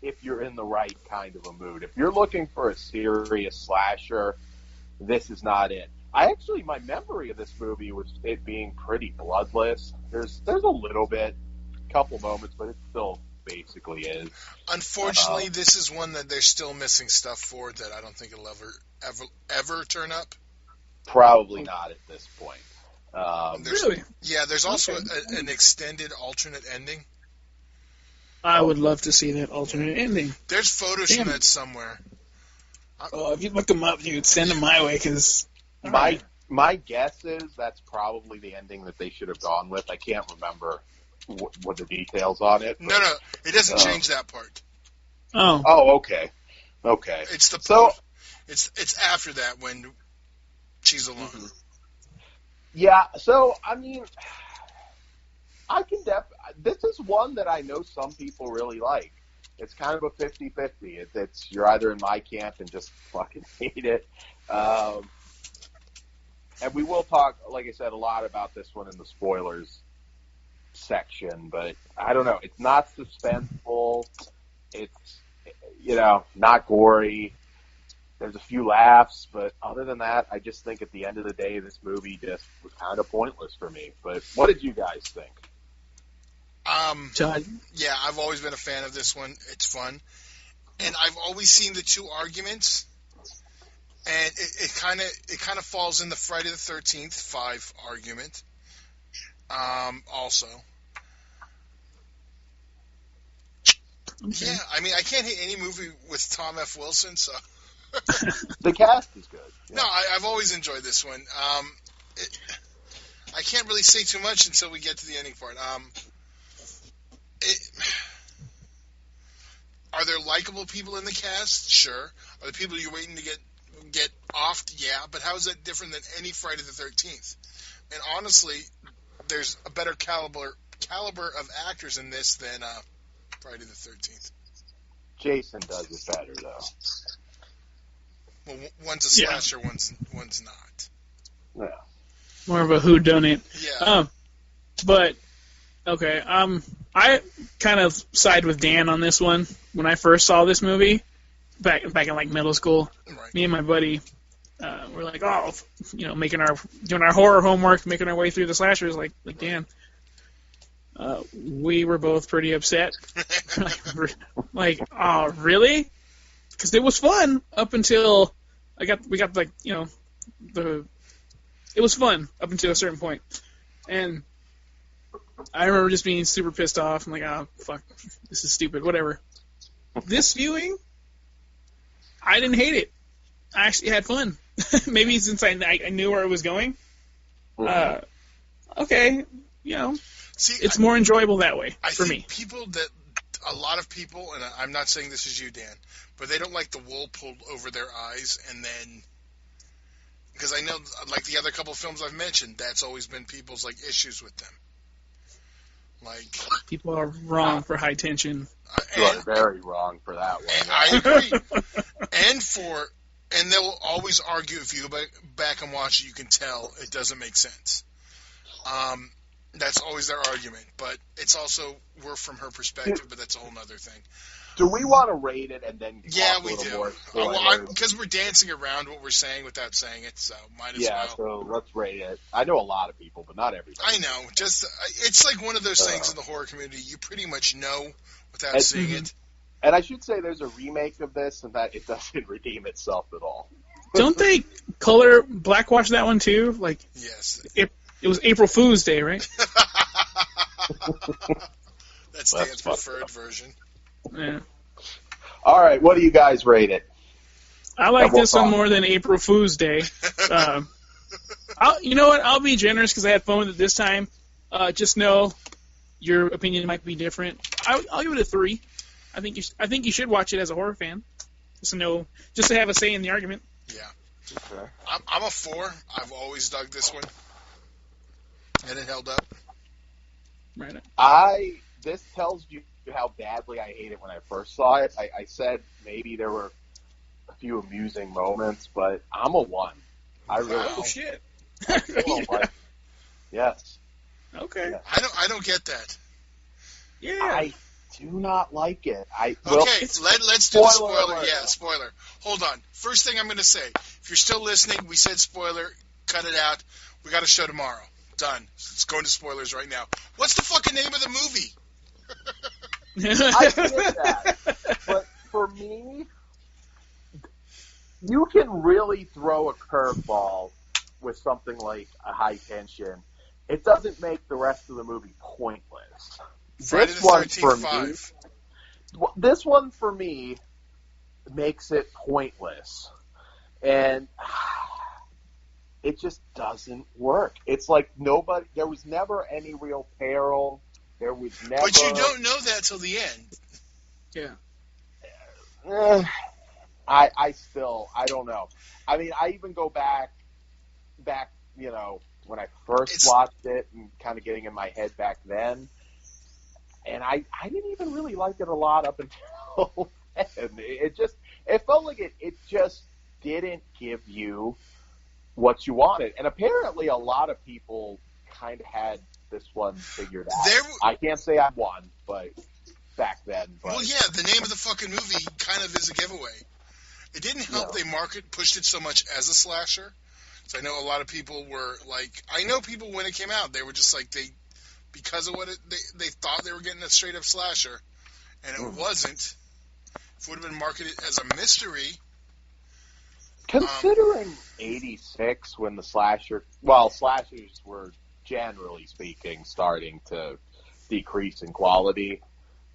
if you're in the right kind of a mood. If you're looking for a serious slasher, this is not it. My memory of this movie was it being pretty bloodless. There's a little bit, couple moments, but it still basically is. Unfortunately, this is one that they're still missing stuff for that I don't think it'll ever turn up. Probably not at this point. Really? Yeah, there's also an extended alternate ending. I would love to see that alternate ending. There's photos from that somewhere. If you look them up, you would send them my way, because... My guess is that's probably the ending that they should have gone with. I can't remember what the details on it. But, no, it doesn't change that part. Oh, okay. It's it's after that when she's alone. Mm-hmm. Yeah, so, I mean... this is one that I know some people really like. It's kind of a 50-50. It's you're either in my camp and just fucking hate it. And we will talk, like I said, a lot about this one in the spoilers section, but I don't know. It's not suspenseful. It's, not gory. There's a few laughs, but other than that, I just think at the end of the day, this movie just was kind of pointless for me. But what did you guys think? Yeah, I've always been a fan of this one. It's fun. And I've always seen the two arguments, and it kind of falls in the Friday the 13th 5 argument. Also. Okay. Yeah, I mean, I can't hate any movie with Tom F. Wilson, so... The cast is good. Yeah. No, I've always enjoyed this one. I can't really say too much until we get to the ending part. Are there likable people in the cast? Sure. Are the people you're waiting to get offed? Yeah. But how is that different than any Friday the 13th? And honestly, there's a better caliber of actors in this than Friday the 13th. Jason does it better, though. Well, one's a slasher, one's not. Yeah. More of a whodunit. Yeah. But okay, I kind of side with Dan on this one. When I first saw this movie, back in like middle school, right. Me and my buddy were like, doing our horror homework, making our way through the slashers, like Dan. We were both pretty upset. like, oh, really? Because it was fun up until it was fun up until a certain point. And I remember just being super pissed off. I'm like, oh, fuck, this is stupid, whatever. This viewing, I didn't hate it. I actually had fun. Maybe since I knew where it was going. Okay, See, it's more enjoyable that way for me. A lot of people, and I'm not saying this is you, Dan, but they don't like the wool pulled over their eyes, and then, because I know, like the other couple of films I've mentioned, that's always been people's issues with them. Like, people are wrong for high tension. You are very wrong for that one. And I agree. And they'll always argue, if you go back and watch it, you can tell it doesn't make sense. That's always their argument, but it's also, we're from her perspective, but that's a whole other thing. Do we want to rate it and then yeah, talk we a little do. more? Because we're dancing around what we're saying without saying it, so might as well. Yeah, so let's rate it. I know a lot of people, but not everybody. I know. It's like one of those things in the horror community you pretty much know without seeing it. And I should say there's a remake of this, and that it doesn't redeem itself at all. Don't they color blackwash that one too? Like, yes. It was April Fool's Day, right? That's Dan's preferred version. Yeah. All right, what do you guys rate it? I like this one more than April Fool's Day. You know what? I'll be generous because I had fun with it this time. Just know your opinion might be different. I'll give it a 3. I think you should watch it as a horror fan, just to have a say in the argument. Yeah. Okay. I'm a 4. I've always dug this one, and it held up. Right. This tells you how badly I hate it when I first saw it. I said maybe there were a few amusing moments, but I'm a 1. I really. Oh shit. Yes. Okay. Yeah. I don't get that. Yeah. I do not like it. Let's do the spoiler. Alert. Yeah, spoiler. Hold on. First thing I'm going to say, if you're still listening, we said spoiler, cut it out. We got a show tomorrow. Done. Let's go into spoilers right now. What's the fucking name of the movie? I get that. But for me, you can really throw a curveball with something like a High Tension. It doesn't make the rest of the movie pointless. Friday the 13th 5. This one for me makes it pointless. And it just doesn't work. It's like there was never any real peril. There was never. But you don't know that till the end. Yeah. I don't know. I mean, I even go back, when I first watched it and kind of getting in my head back then. And I didn't even really like it a lot up until then. It felt like it just didn't give you what you wanted. And apparently a lot of people kind of had this one figured out. I can't say I won, but back then. But. Well, yeah, the name of the fucking movie kind of is a giveaway. It didn't help they pushed it so much as a slasher. So I know a lot of people were like, I know people when it came out, they were just like, because of what they thought they were getting a straight up slasher, and it wasn't. If it would have been marketed as a mystery. Considering 86 when slashers were generally speaking starting to decrease in quality,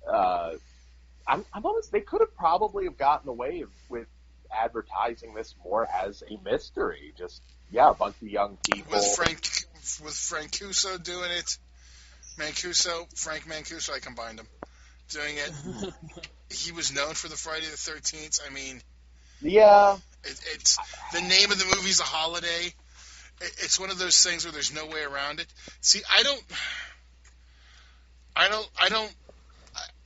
I'm honest, they could have probably gotten away with advertising this more as a mystery. Just, a bunch of young people. With Frank Mancuso doing it. Frank Mancuso, I combined them. Doing it. He was known for the Friday the 13th. I mean... Yeah. It's the name of the movie's a holiday. It's one of those things where there's no way around it. See, I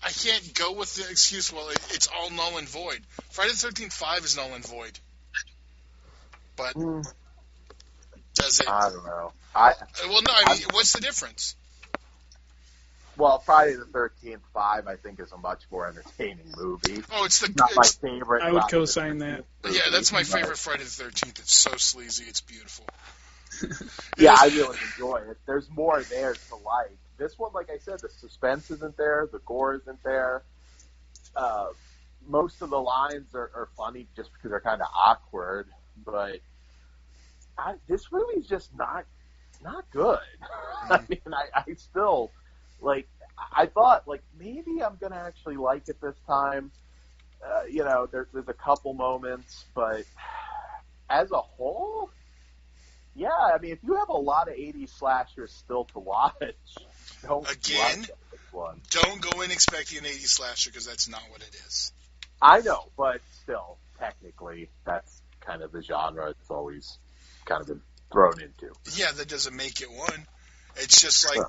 can't go with the excuse, well, it's all null and void. Friday the 13th 5 is null and void. But does it? I don't know. What's the difference? Well, Friday the 13th 5, I think, is a much more entertaining movie. Oh, it's not my favorite. I would co-sign that. Yeah, that's my favorite Friday the 13th. It's so sleazy. It's beautiful. Yeah, I really enjoy it. There's more there to like. This one, like I said, the suspense isn't there. The gore isn't there. Most of the lines are funny just because they're kind of awkward. But this movie's just not good. I mean, I still... Like, I thought, maybe I'm going to actually like it this time. There's a couple moments, but as a whole, yeah, I mean, if you have a lot of 80s slashers still to watch, don't go in expecting an 80s slasher, because that's not what it is. I know, but still, technically, that's kind of the genre it's always kind of been thrown into. Yeah, that doesn't make it one. It's just like,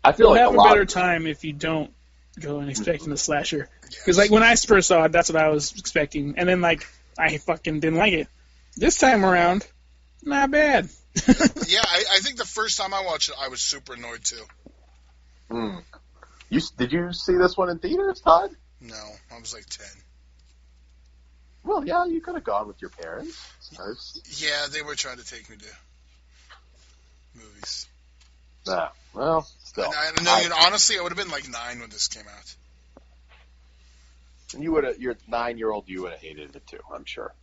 I feel You'll like have a better time if you don't go in expecting a slasher. Because, when I first saw it, that's what I was expecting. And then, I fucking didn't like it. This time around, not bad. Yeah, I think the first time I watched it, I was super annoyed, too. Did you see this one in theaters, Todd? No, I was 10. Well, yeah, you could have gone with your parents. Yeah, they were trying to take me to movies. Well, still. Honestly, I would have been 9 when this came out. And your 9-year-old, you would have hated it too, I'm sure.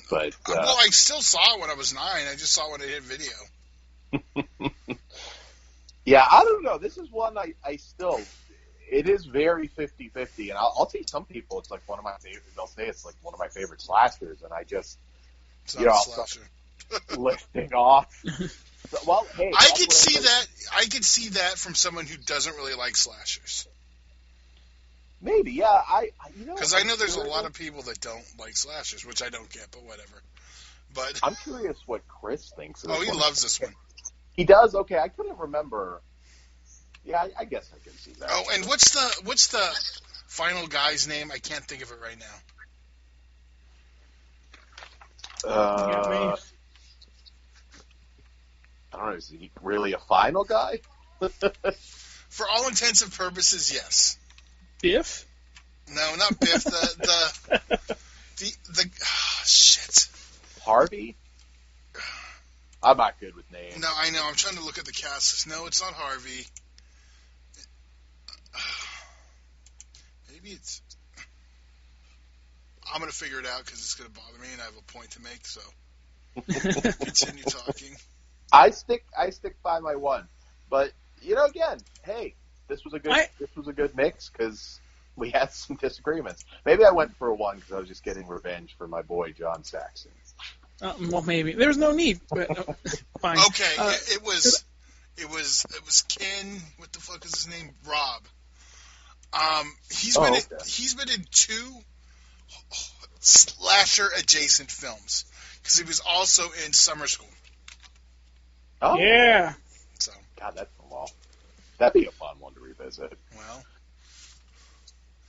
But well, I still saw it when I was 9. I just saw it when I hit video. Yeah, I don't know. This is one I still. It is very 50-50, and I'll see some people. It's one of my favorite. They'll say it's one of my favorite slashers, and I just It's not a slasher. Lifting off. So, well, hey, I could see that. I could see that from someone who doesn't really like slashers. Maybe, yeah. Because I know there's a lot of people that don't like slashers, which I don't get, but whatever. But I'm curious what Chris thinks of this. Oh, he loves this one. He does? Okay, I couldn't remember. Yeah, I guess I can see that. Oh, and what's the final guy's name? I can't think of it right now. I don't know. Is he really a final guy? For all intents and purposes, yes. Biff? No, not Biff. The shit. Harvey? I'm not good with names. No, I know. I'm trying to look at the cast. No, it's not Harvey. Maybe it's... I'm going to figure it out because it's going to bother me and I have a point to make, so continue talking. I stick by my one. But, again, hey, this was a good mix because we had some disagreements. Maybe I went for a one because I was just getting revenge for my boy John Saxon. Well, maybe there was no need, but fine. Okay, it was Ken. What the fuck is his name? Rob. He's been in 2 slasher adjacent films because he was also in Summer School. Oh yeah. So God, that's a long. That'd be a fun one to revisit. Well,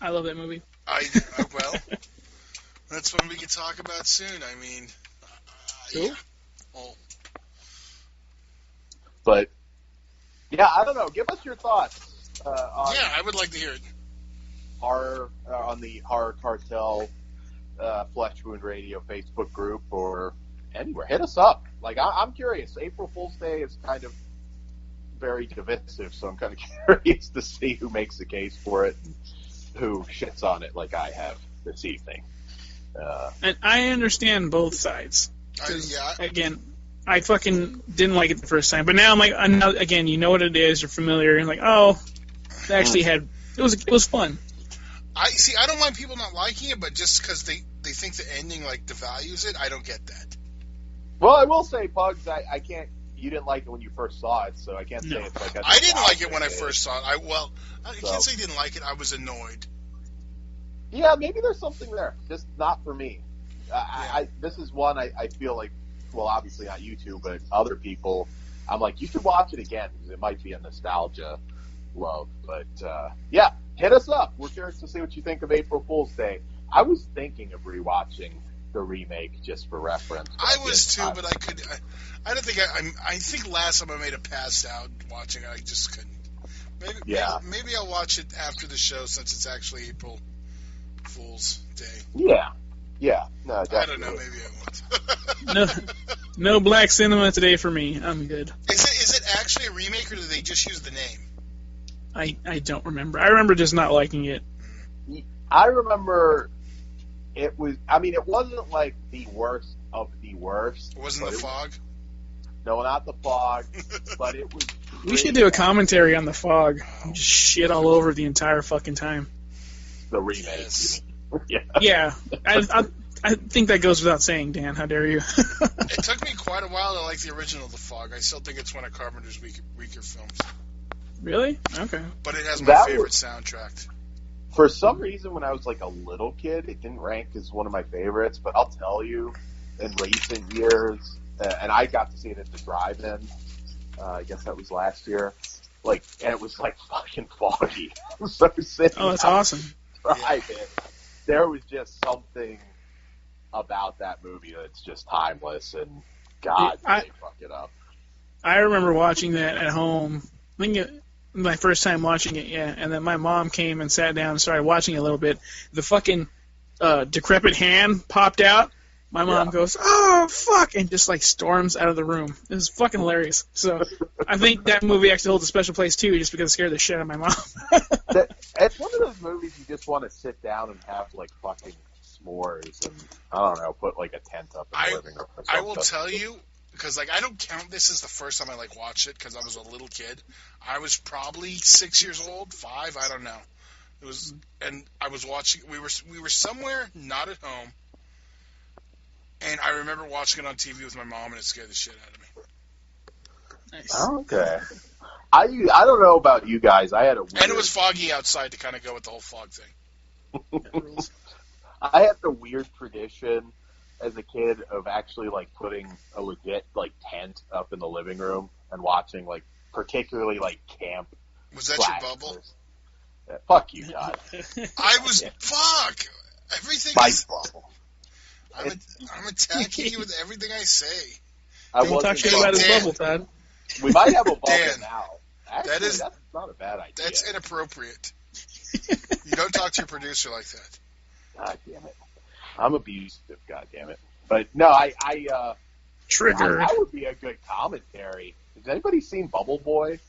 I love that movie. Well, that's one we can talk about soon. I mean. Cool. Yeah. Oh. But yeah, I don't know. Give us your thoughts. On I would like to hear it. Horror on the Horror Cartel Flesh Wound Radio Facebook group or anywhere. Hit us up. Like I'm curious. April Fool's Day is kind of very divisive, so I'm kind of curious to see who makes the case for it and who shits on it, like I have this evening. And I understand both sides. Again, I fucking didn't like it the first time, but now I'm like, again, you know what it is, you're familiar, and like, oh, it actually it was fun. I don't mind people not liking it, but just because they think the ending like devalues it, I don't get that. Well, I will say, Pugs, I can't. You didn't like it when you first saw it, so I can't say it's like. I didn't like it when I first saw it. I can't say I didn't like it. I was annoyed. Yeah, maybe there's something there, just not for me. This is one I feel like, well, obviously not you two, but other people, I'm like, you should watch it again because it might be a nostalgia love. But, yeah, hit us up. We're curious to see what you think of April Fool's Day. I was thinking of rewatching the remake just for reference. I was too, but I don't think I think last time I made a pass out watching it, I just couldn't. Maybe I'll watch it after the show since it's actually April Fool's Day. Yeah. No, definitely. I don't know. Maybe I won't. No black cinema today for me. I'm good. Is it actually a remake, or did they just use the name? I don't remember. I remember just not liking it. I remember it was. I mean, it wasn't like the worst of the worst. It wasn't The Fog. No, not The Fog. But it was. We should do a commentary on The Fog. Just shit all over the entire fucking time. The remake. Yes. Yeah. I think that goes without saying, Dan. How dare you? It took me quite a while to like the original The Fog. I still think it's one of Carpenter's weaker films. Really? Okay. But it has my favorite soundtrack. For some reason, when I was like a little kid, it didn't rank as one of my favorites. But I'll tell you, in recent years, and I got to see it at the drive-in. I guess that was last year. And it was like fucking foggy. So that's awesome. Drive-in. There was just something about that movie that's just timeless, and God, they fuck it up. I remember watching that at home. I think my first time watching it, and then my mom came and sat down and started watching it a little bit. The fucking decrepit hand popped out. My mom goes, "Oh, fuck," and just, storms out of the room. It was fucking hilarious. So I think that movie actually holds a special place, too, just because it scared the shit out of my mom. It's one of those movies you just want to sit down and have, fucking s'mores and, I don't know, put, a tent up in the living room or something. I will tell you, because, I don't count this as the first time I, watched it, because I was a little kid. I was probably 6 years old, 5, I don't know. It was, and I was watching, we were somewhere, not at home, And I remember watching it on TV with my mom, and it scared the shit out of me. Nice. Okay. I don't know about you guys. I had a weird... And it was foggy outside to kind of go with the whole fog thing. I had the weird tradition as a kid of actually like putting a legit like tent up in the living room and watching like particularly like camp. Was that your bubble? Yeah, fuck you, God. I was fuck everything. My bubble. I'm attacking you with everything I say. Don't talk shit about his bubble, Todd. We might have a bubble Dan, now. Actually, that's not a bad idea. That's inappropriate. You don't talk to your producer like that. God damn it. I'm abusive, god damn it. But no, Triggered. That would be a good commentary. Has anybody seen Bubble Boy?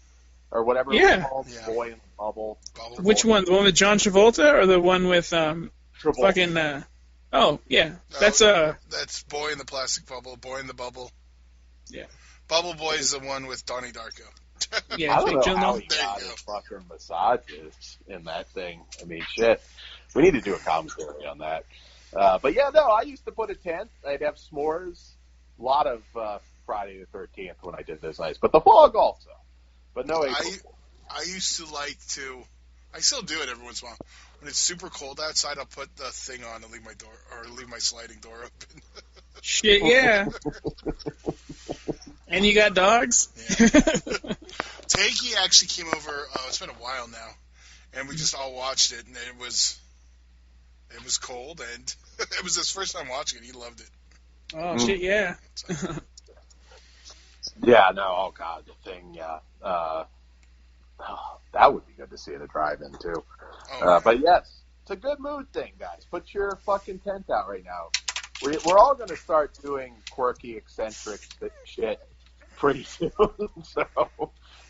Or whatever Yeah. it's called? Yeah. Boy in the Bubble. Which one? The one with John Travolta or the one with Travolta. fucking oh, yeah. That's That's Boy in the Plastic Bubble, Boy in the Bubble. Yeah. Bubble Boy is the one with Donnie Darko. Yeah, I don't know how he got his fucking massages in that thing. I mean, shit. We need to do a commentary on that. But yeah, no, I used to put a tent. I'd have s'mores. A lot of Friday the 13th when I did those nights. But the fog also. But no April. I used to like to... I still do it every once in a while. When it's super cold outside, I'll put the thing on and leave my door, or leave my sliding door open. Shit, yeah. And you got dogs? Yeah. Takey actually came over, it's been a while now, and we just all watched it, and it was cold, and it was his first time watching it. He loved it. Oh, shit, yeah. Yeah, no, oh god, the thing, yeah. That would be good to see at a drive-in, too. But yes, it's a good mood thing, guys. Put your fucking tent out right now. We're all going to start doing quirky, eccentric shit pretty soon, so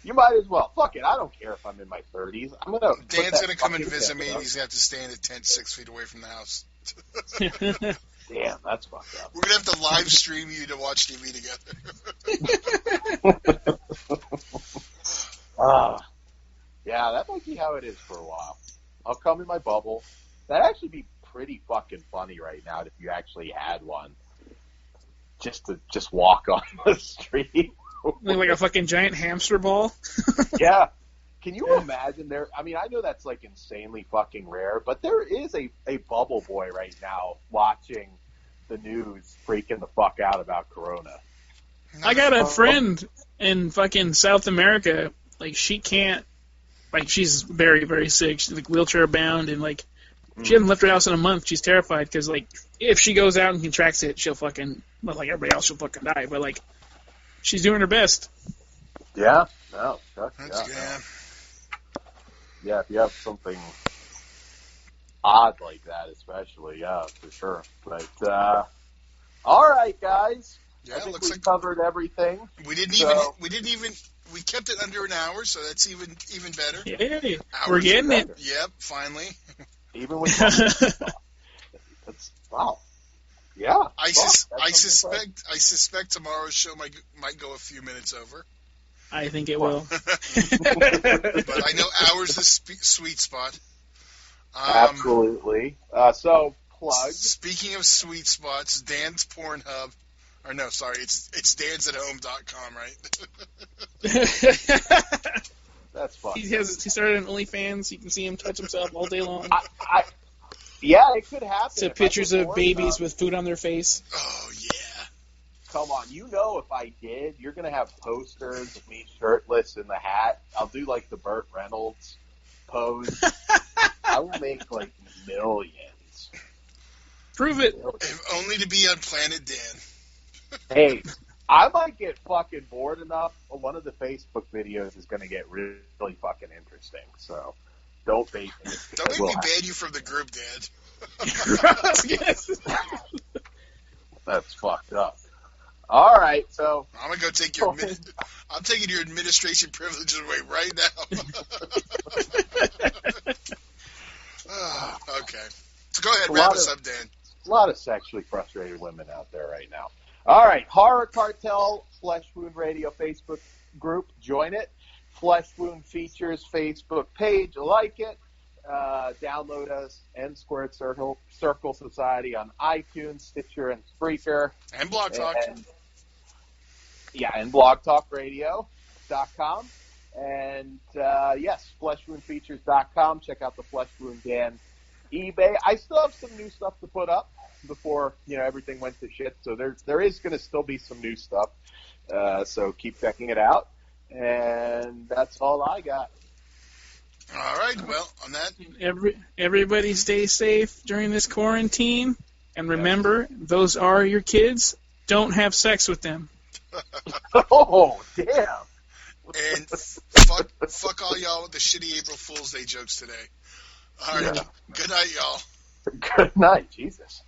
you might as well. Fuck it, I don't care if I'm in my 30s. Dan's going to come and visit me, and he's going to have to stay in a tent 6 feet away from the house. Damn, that's fucked up. We're going to have to live stream you to watch TV together. Yeah, that might be how it is for a while. I'll come in my bubble. That'd actually be pretty fucking funny right now if you actually had one. Just to walk on the street. Like a fucking giant hamster ball? Yeah. Can you imagine there? I mean, I know that's like insanely fucking rare, but there is a bubble boy right now watching the news freaking the fuck out about Corona. I got a friend in fucking South America. Like, she can't, like, she's very, very sick. She's like wheelchair bound, and like, she hasn't left her house in a month. She's terrified because, like, if she goes out and contracts it, she'll fucking, well, like everybody else, she'll fucking die. But, like, she's doing her best. Yeah. No. Yeah. Yeah, if you have something odd like that, especially, yeah, for sure. But, all right, guys. Yeah, I think looks we like covered everything. We kept it under an hour, so that's even better. Yeah, we're getting it. Yep, finally. Even with that's wow. Yeah. I suspect tomorrow's show might go a few minutes over. I think it will. But I know ours is sweet spot. Absolutely. So plug. Speaking of sweet spots, Dan's Pornhub. Or no, sorry, it's dansathome.com, right? That's fun. He started an OnlyFans. You can see him touch himself all day long. Yeah, it could happen. So pictures of babies with food on their face. Oh, yeah. Come on, you know if I did, you're going to have posters of me shirtless in the hat. I'll do like the Burt Reynolds pose. I will make like millions. Prove it. If only to be on Planet Dan. Hey, I might get fucking bored enough. One of the Facebook videos is going to get really, really fucking interesting. So don't bait me. Don't make me ban you from the group, Dad. That's fucked up. All right, so I'm gonna go take your. I'm taking your administration privileges away right now. Okay, so go ahead, wrap us up, Dan. A lot of sexually frustrated women out there right now. All right, Horror Cartel Flesh Wound Radio Facebook group, join it. Flesh Wound Features Facebook page, like it. download us, N Squared Circle Society on iTunes, Stitcher, and Spreaker. And Blog Talk. And blogtalkradio.com. And, yes, fleshwoundfeatures.com. Check out the Flesh Wound Dan eBay. I still have some new stuff to put up before, everything went to shit. So there is going to still be some new stuff. So keep checking it out. And that's all I got. All right. Well, on that, everybody stay safe during this quarantine, and remember, those are your kids. Don't have sex with them. Oh, damn! And fuck all y'all with the shitty April Fool's Day jokes today. All right. Yeah. Good night, y'all. Good night. Jesus.